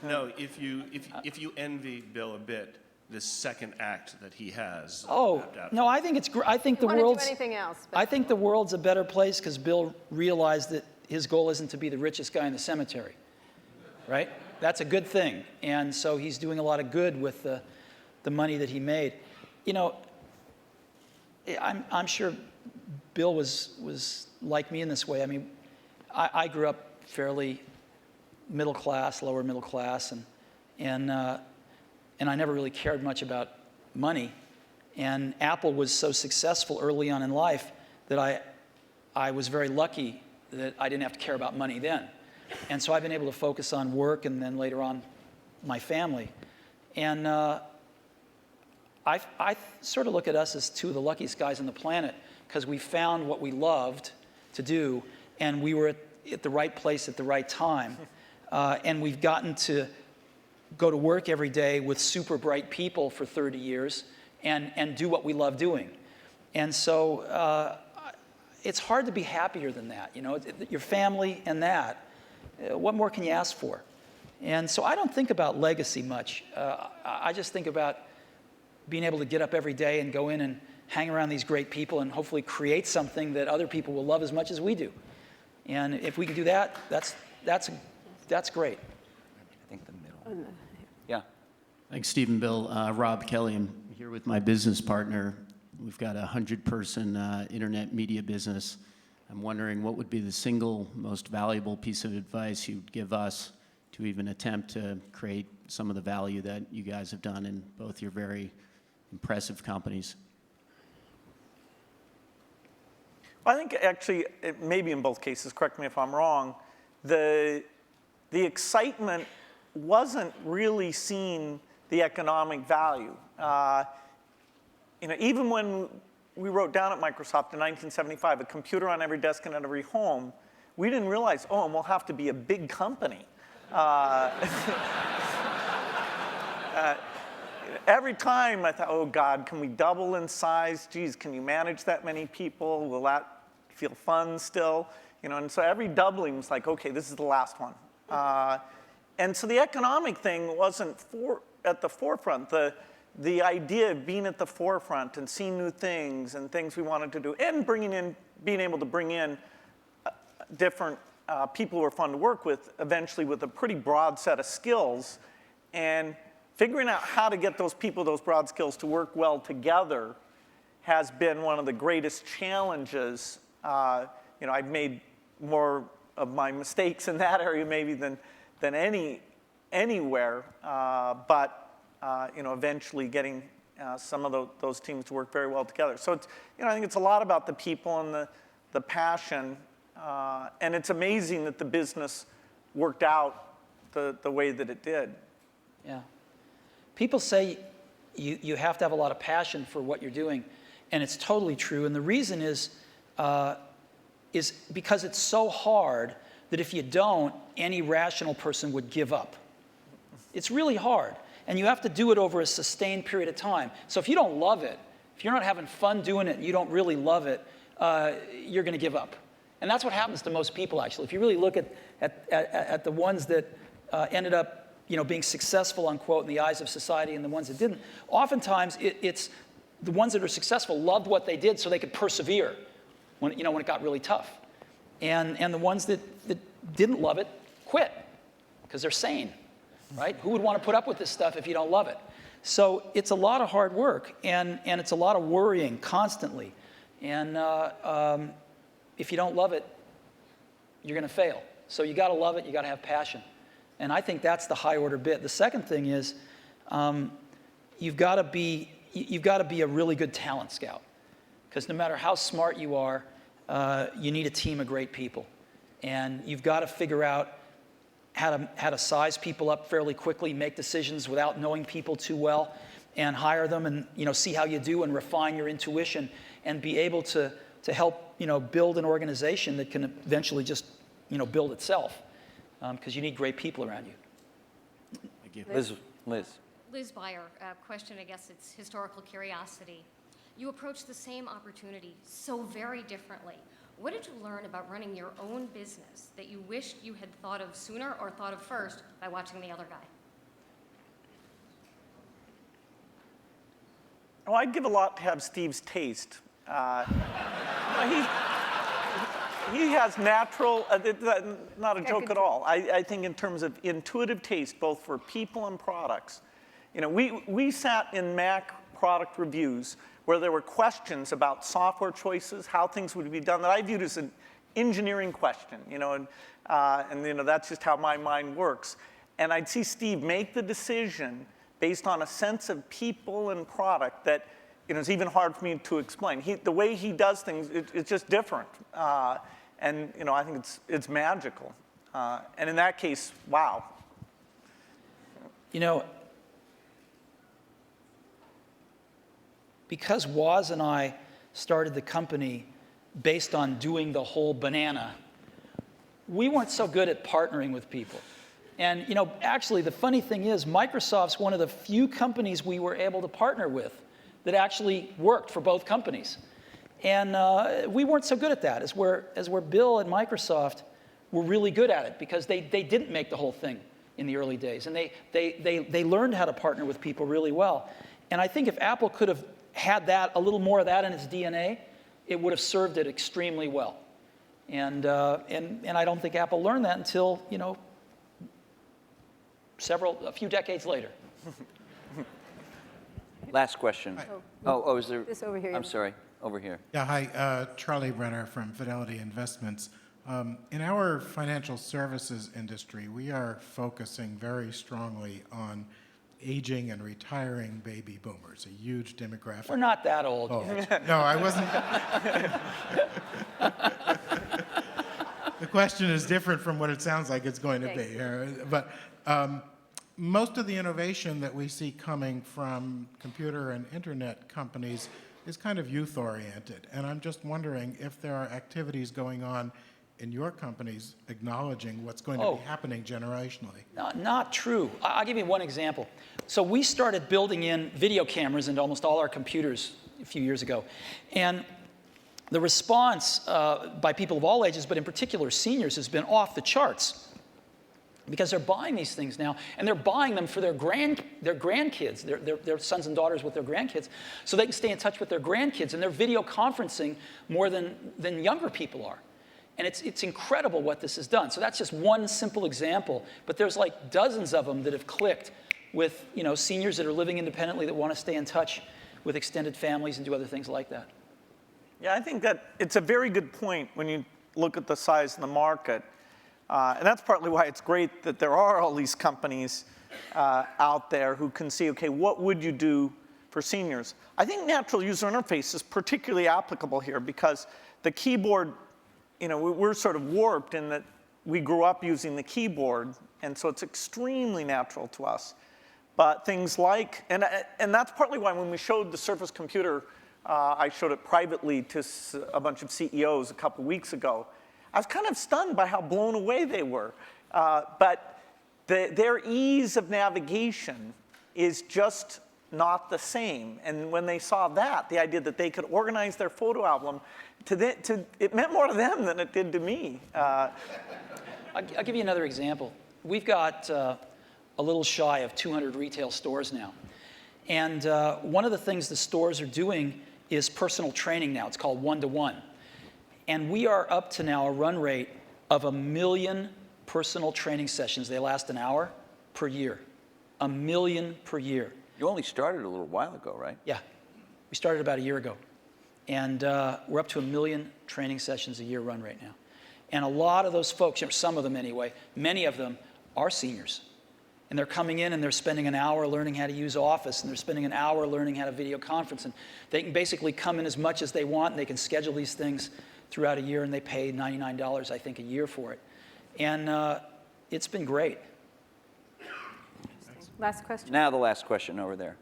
No, if you envy Bill a bit, this second act that he has. Oh, no, I think it's I think the Want to do world's anything else? But I think the world's a better place because Bill realized that his goal isn't to be the richest guy in the cemetery, right? That's a good thing, and so he's doing a lot of good with the money that he made. You know, I'm sure Bill was like me in this way. I mean, I grew up fairly middle class, lower middle class, and I never really cared much about money. And Apple was so successful early on in life that I was very lucky that I didn't have to care about money then. And so I've been able to focus on work and then later on my family. And I sort of look at us as two of the luckiest guys on the planet because we found what we loved to do and we were at the right place at the right time. And we've gotten to go to work every day with super bright people for 30 years and do what we love doing. And so it's hard to be happier than that. You know, your family and that. What more can you ask for? And so I don't think about legacy much. I just think about being able to get up every day and go in and hang around these great people and hopefully create something that other people will love as much as we do. And if we can do that, that's great. I think the middle. Yeah. Thanks, Stephen, Bill. Rob Kelly. I'm here with my business partner. We've got a 100-person internet media business. I'm wondering what would be the single most valuable piece of advice you'd give us to even attempt to create some of the value that you guys have done in both your very impressive companies. Well, I think actually, maybe in both cases, correct me if I'm wrong, the excitement wasn't really seeing the economic value. You know, even when we wrote down at Microsoft in 1975, a computer on every desk and at every home, we didn't realize, oh, and we'll have to be a big company. Every time I thought, oh God, can we double in size? Geez, can you manage that many people? Will that feel fun still? You know, and so every doubling was like, okay, this is the last one. And so the economic thing wasn't at the forefront. The idea of being at the forefront and seeing new things and things we wanted to do and being able to bring in different people who are fun to work with, eventually with a pretty broad set of skills, and figuring out how to get those people, those broad skills to work well together has been one of the greatest challenges. You know, I've made more of my mistakes in that area maybe than anywhere, but you know, eventually getting some of those teams to work very well together. So it's, you know, I think it's a lot about the people and the passion, and it's amazing that the business worked out the way that it did. Yeah. People say you have to have a lot of passion for what you're doing, and it's totally true. And the reason is because it's so hard that if you don't, any rational person would give up. It's really hard, and you have to do it over a sustained period of time. So if you don't love it, if you're not having fun doing it and you don't really love it, you're going to give up. And that's what happens to most people, actually. If you really look at the ones that ended up, you know, being successful, unquote, in the eyes of society and the ones that didn't, oftentimes it's the ones that are successful loved what they did so they could persevere when it got really tough. And the ones that didn't love it quit because they're sane, right? Who would want to put up with this stuff if you don't love it? So it's a lot of hard work, and it's a lot of worrying constantly. And if you don't love it, you're going to fail. So you got to love it. You got to have passion. And I think that's the high order bit. The second thing is you've got to be a really good talent scout, because no matter how smart you are, you need a team of great people, and you've got to figure out how to size people up fairly quickly, make decisions without knowing people too well, and hire them, and see how you do, and refine your intuition, and be able to help build an organization that can eventually just build itself, because you need great people around you. Thank you. Liz Beyer, question, I guess it's historical curiosity. You approach the same opportunity so very differently. what did you learn about running your own business that you wished you had thought of sooner or thought of first by watching the other guy? Oh, I'd give a lot to have Steve's taste. He has natural, not a joke at all. I think in terms of intuitive taste, both for people and products. You know, we sat in Mac product reviews where there were questions about software choices, how things would be done that I viewed as an engineering question, you know, and you know, that's just how my mind works. And I'd see Steve make the decision based on a sense of people and product that, you know, it's even hard for me to explain. The way he does things, it's just different. And, you know, I think it's magical. And in that case, wow. You know, because Woz and I started the company based on doing the whole banana, we weren't so good at partnering with people. And, you know, actually, the funny thing is, Microsoft's one of the few companies we were able to partner with that actually worked for both companies. And we weren't so good at that, as where Bill at Microsoft were really good at it, because they didn't make the whole thing in the early days. And they learned how to partner with people really well. And I think if Apple could have had that, a little more of that in its DNA, it would have served it extremely well. And I don't think Apple learned that until, you know, a few decades later. Last question. Oh, is there? This over here. I'm sorry, over here. Yeah, hi, Charlie Brenner from Fidelity Investments. In our financial services industry, we are focusing very strongly on aging and retiring baby boomers, a huge demographic. We're not that old. Oh, no, I wasn't. The question is different from what it sounds like it's going to be. But most of the innovation that we see coming from computer and internet companies is kind of youth-oriented. And I'm just wondering if there are activities going on in your companies acknowledging what's going to be happening generationally. Not true. I'll give you one example. So we started building in video cameras into almost all our computers a few years ago. And the response by people of all ages, but in particular seniors, has been off the charts. Because they're buying these things now, and they're buying them for their grandkids, their sons and daughters with their grandkids, so they can stay in touch with their grandkids, and they're video conferencing more than younger people are. And it's incredible what this has done. So that's just one simple example, but there's like dozens of them that have clicked with, you know, seniors that are living independently that want to stay in touch with extended families and do other things like that. Yeah, I think that it's a very good point when you look at the size of the market. And that's partly why it's great that there are all these companies out there who can see, okay, what would you do for seniors? I think natural user interface is particularly applicable here because the keyboard, you know, we're sort of warped in that we grew up using the keyboard, and so it's extremely natural to us. But things like, and that's partly why when we showed the Surface Computer, I showed it privately to a bunch of CEOs a couple weeks ago. I was kind of stunned by how blown away they were. But their ease of navigation is just not the same. And when they saw that, the idea that they could organize their photo album, it meant more to them than it did to me. I'll give you another example. We've got a little shy of 200 retail stores now. And one of the things the stores are doing is personal training now. It's called one-to-one. And we are up to now a run rate of 1 million personal training sessions. They last an hour per year. 1 million per year. You only started a little while ago, right? Yeah. We started about a year ago. And we're up to 1 million training sessions a year run rate now. And a lot of those folks, some of them anyway, many of them are seniors. And they're coming in and they're spending an hour learning how to use Office, and they're spending an hour learning how to video conference. And they can basically come in as much as they want, and they can schedule these things throughout a year, and they pay $99, I think, a year for it. And it's been great. Last question. Now the last question over there.